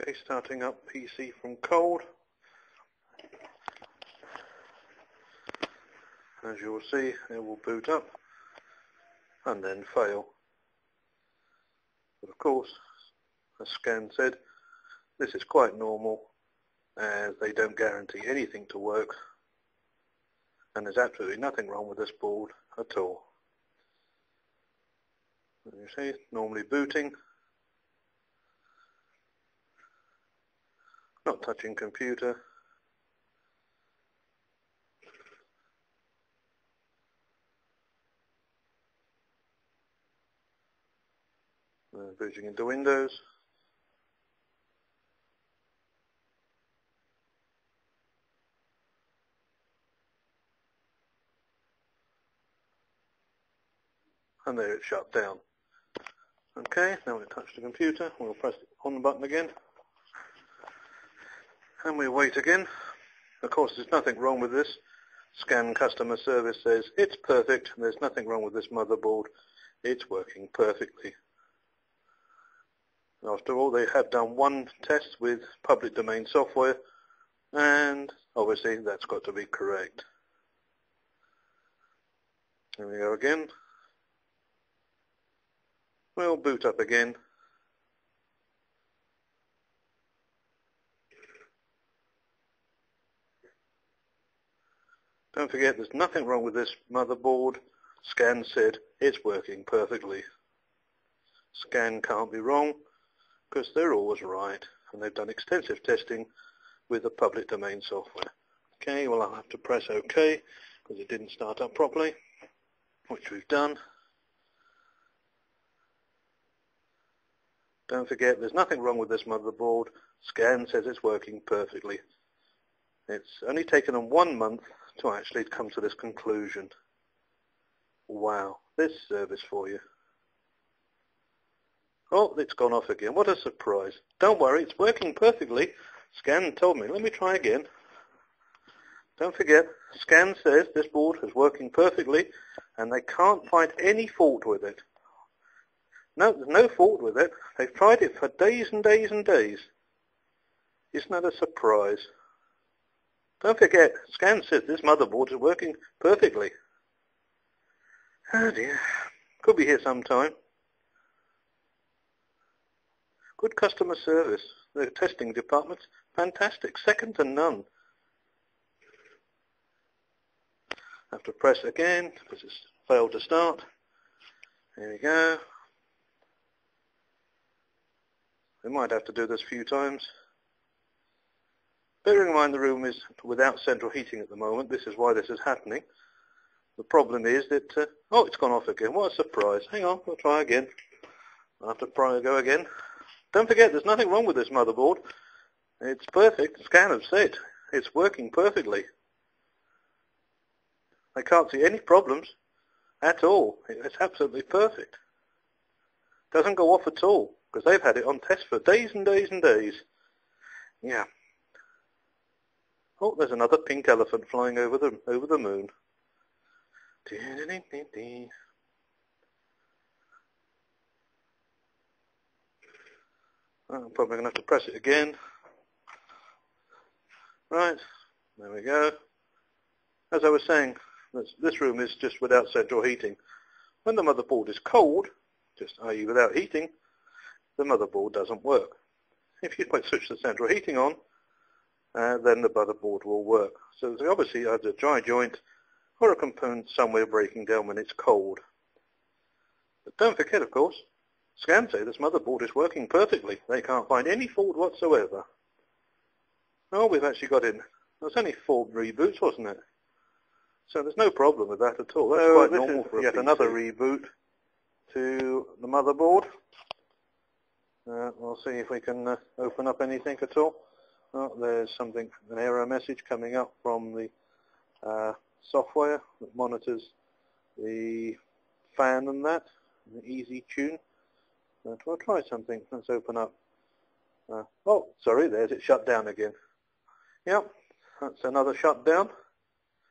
Okay, starting up PC from cold. As you will see, it will boot up and then fail. But of course, as Cant said, this is quite normal as they don't guarantee anything to work, and there's absolutely nothing wrong with this board at all. As you see, normally booting, not touching computer. Booting into Windows. And there it's shut down. Okay, now we touch the computer, we'll press the on button again. And we wait again. Of course, there's nothing wrong with this. Scan customer service says it's perfect, there's nothing wrong with this motherboard, it's working perfectly. After all, they have done one test with public domain software, and obviously that's got to be correct. Here we go again. We'll boot up again. Don't forget, there's nothing wrong with this motherboard. Scan said it's working perfectly. Scan can't be wrong, because they're always right, and they've done extensive testing with the public domain software. Okay, well I'll have to press OK, because it didn't start up properly, which we've done. Don't forget, there's nothing wrong with this motherboard. Scan says it's working perfectly. It's only taken them 1 month to actually come to this conclusion. Wow, this service for you. Oh, it's gone off again. What a surprise. Don't worry, it's working perfectly. Scan told me. Let me try again. Don't forget, Scan says this board is working perfectly and they can't find any fault with it. No, there's no fault with it. They've tried it for days and days and days. Isn't that a surprise? Don't forget, Scan says this motherboard is working perfectly. Oh dear. Could be here sometime. Good customer service. The testing department's fantastic. Second to none. Have to press again because it's failed to start. There we go. We might have to do this a few times. Bearing in mind the room is without central heating at the moment, this is why this is happening. The problem is that, oh, it's gone off again. What a surprise. Hang on, we'll try again. I'll have to go again. Don't forget, there's nothing wrong with this motherboard. It's perfect. Scan have said it's working perfectly. I can't see any problems at all. It's absolutely perfect. Doesn't go off at all, because they've had it on test for days and days and days. Yeah. Oh, there's another pink elephant flying over the moon. I'm probably going to have to press it again. Right, there we go. As I was saying, this room is just without central heating. When the motherboard is cold, just i.e. without heating, the motherboard doesn't work. If you switch the central heating on, then the motherboard will work. So there's obviously either a dry joint or a component somewhere breaking down when it's cold. But don't forget, of course, Scan say this motherboard is working perfectly. They can't find any fault whatsoever. Oh, we've actually got in. There's only 4 reboots, wasn't it? So there's no problem with that at all. That's quite normal for yet another reboot to the motherboard. We'll see if we can open up anything at all. Oh, there's something, an error message coming up from the software that monitors the fan and that, the easy tune. But we'll try something. Let's open up. Oh, sorry, there's it shut down again. Yep, that's another shutdown.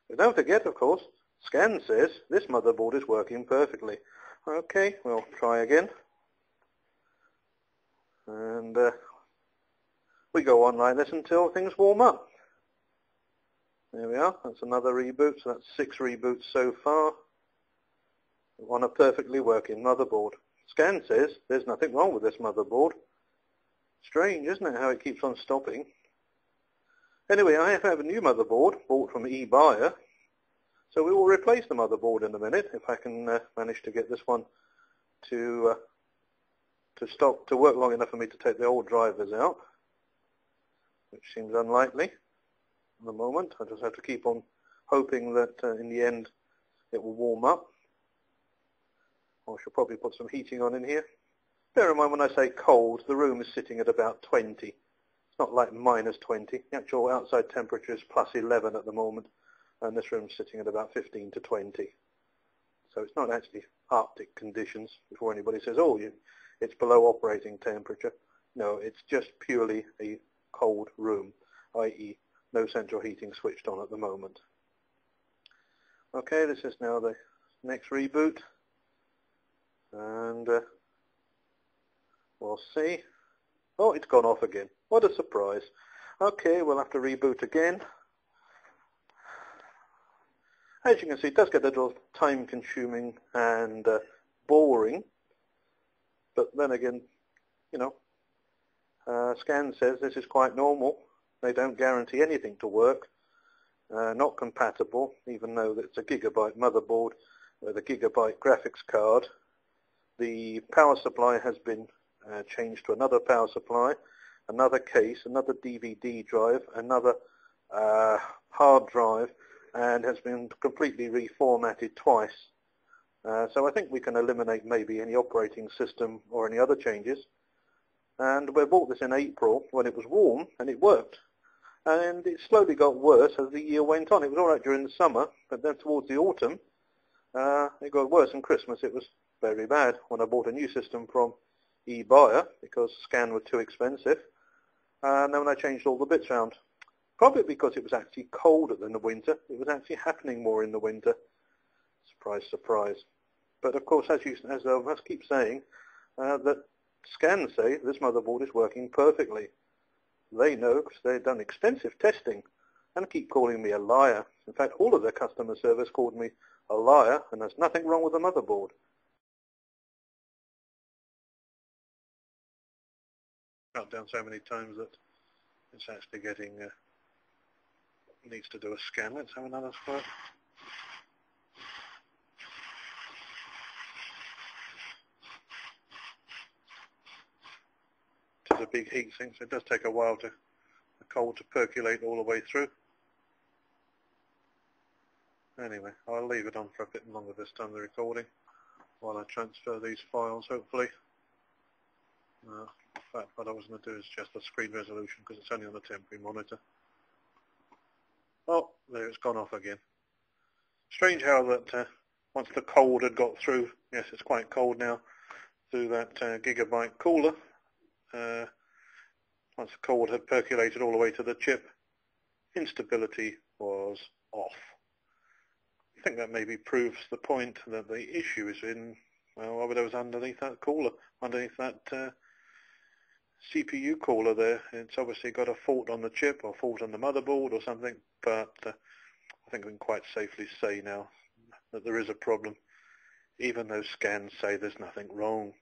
But don't forget, of course, Scan says this motherboard is working perfectly. Okay, we'll try again. And we go on like this until things warm up. There we are, that's another reboot, so that's 6 reboots so far on a perfectly working motherboard. Scan says there's nothing wrong with this motherboard. Strange, isn't it, how it keeps on stopping? Anyway, I have a new motherboard bought from eBuyer, so we will replace the motherboard in a minute if I can manage to get this one to stop to work long enough for me to take the old drivers out, which seems unlikely at the moment. I just have to keep on hoping that in the end it will warm up. I should probably put some heating on in here. Bear in mind when I say cold, the room is sitting at about 20. It's not like minus 20. The actual outside temperature is plus 11 at the moment, and this room is sitting at about 15 to 20. So it's not actually Arctic conditions before anybody says, oh, it's below operating temperature. No, it's just purely a cold room, i.e. no central heating switched on at the moment. Okay, this is now the next reboot, and we'll see. Oh, it's gone off again. What a surprise. Okay, we'll have to reboot again. As you can see, it does get a little time-consuming and boring. But then again, you know, Scan says this is quite normal. They don't guarantee anything to work. Not compatible, even though it's a gigabyte motherboard with a gigabyte graphics card. The power supply has been changed to another power supply, another case, another DVD drive, another hard drive, and has been completely reformatted twice. So I think we can eliminate maybe any operating system or any other changes. And we bought this in April when it was warm, and it worked. And it slowly got worse as the year went on. It was all right during the summer, but then towards the autumn, it got worse. And Christmas, it was very bad when I bought a new system from eBuyer because Scan were too expensive. And then when I changed all the bits around, probably because it was actually colder than the winter. It was actually happening more in the winter. Surprise, surprise. But of course, as I must keep saying, that Scan say this motherboard is working perfectly. They know because they've done extensive testing and keep calling me a liar. In fact, all of their customer service called me a liar, and there's nothing wrong with the motherboard. Cut down so many times that it's actually getting needs to do a scan. Let's have another squirt. It is a big heat sink, so it does take a while to the cold to percolate all the way through. Anyway, I'll leave it on for a bit longer this time, the recording, while I transfer these files, hopefully. In fact, what I was going to do is just the screen resolution because it's only on a temporary monitor. Oh, there, it's gone off again. Strange how that once the cold had got through, yes, it's quite cold now, through that gigabyte cooler, once the cold had percolated all the way to the chip, instability was off. I think that maybe proves the point that the issue is in, well, whatever's underneath that cooler, underneath that CPU cooler there. It's obviously got a fault on the chip or fault on the motherboard or something, but I think we can quite safely say now that there is a problem, even though scans say there's nothing wrong.